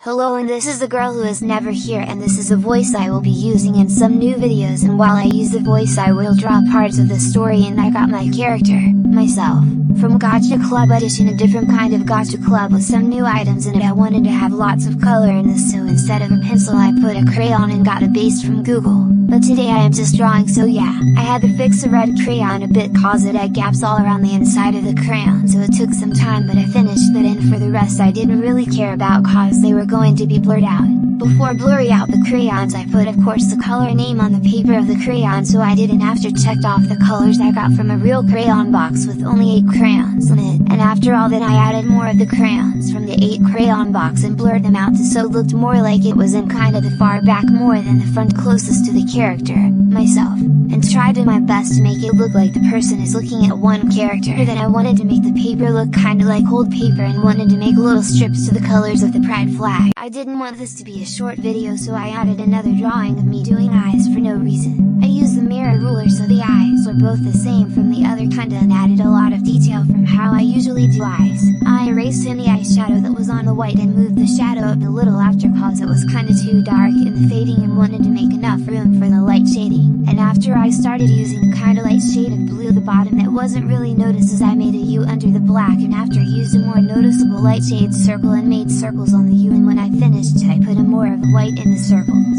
Hello, and this is the girl who is never here, and this is a voice I will be using in some new videos, and while I use the voice I will draw parts of the story, and I got my character, myself, from Gacha Club Edition, a different kind of Gacha Club with some new items in it. I wanted to have lots of color in this, so instead of a pencil I put a crayon and got a base from Google, but today I am just drawing, so yeah, I had to fix a red crayon a bit cause it had gaps all around the inside of the crayon, so it took some time, but I finished that, and for the rest I didn't really care about cause they were going to be blurred out. Before blurring out the crayons I put of course the color name on the paper of the crayon, so I did, and after checked off the colors I got from a real crayon box with only 8 crayons in it, and after all that I added more of the crayons from the 8 crayon box and blurred them out so it looked more like it was in kinda the far back more than the front closest to the character, myself, and tried to my best to make it look like the person is looking at one character. Then I wanted to make the paper look kinda like old paper and wanted to make little strips to the colors of the pride flag. I didn't want this to be a short video, so I added another drawing of me doing eyes for no reason. I used the mirror ruler so the eyes were both the same from the other kinda, and added a lot of detail from how I usually do eyes. I erased any eyeshadow that was on the white and moved the shadow up a little after cause it was kinda too dark in the fading and wanted to make enough room for the light shading. And after I started using kinda light shade of blue at the bottom that wasn't really noticed as I made a U under the black, and after used a more noticeable light shade circle and made circles on the U, and when I finished I put a more of white in the circles.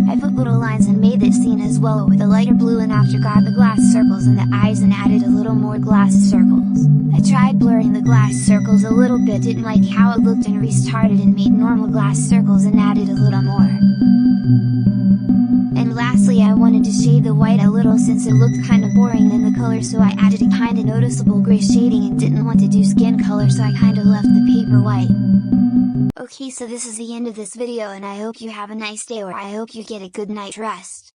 I put little lines and made that scene as well with a lighter blue, and after got the glass circles in the eyes and added a little more glass circles. I tried blurring the glass circles a little bit, didn't like how it looked, and restarted and made normal glass circles and added a little more. And lastly I wanted to shade the white a little since it looked kinda boring in the color, so I added a kinda noticeable gray shading and didn't want to do skin color, so I kinda left the paper white. Okay, so this is the end of this video, and I hope you have a nice day, or I hope you get a good night rest.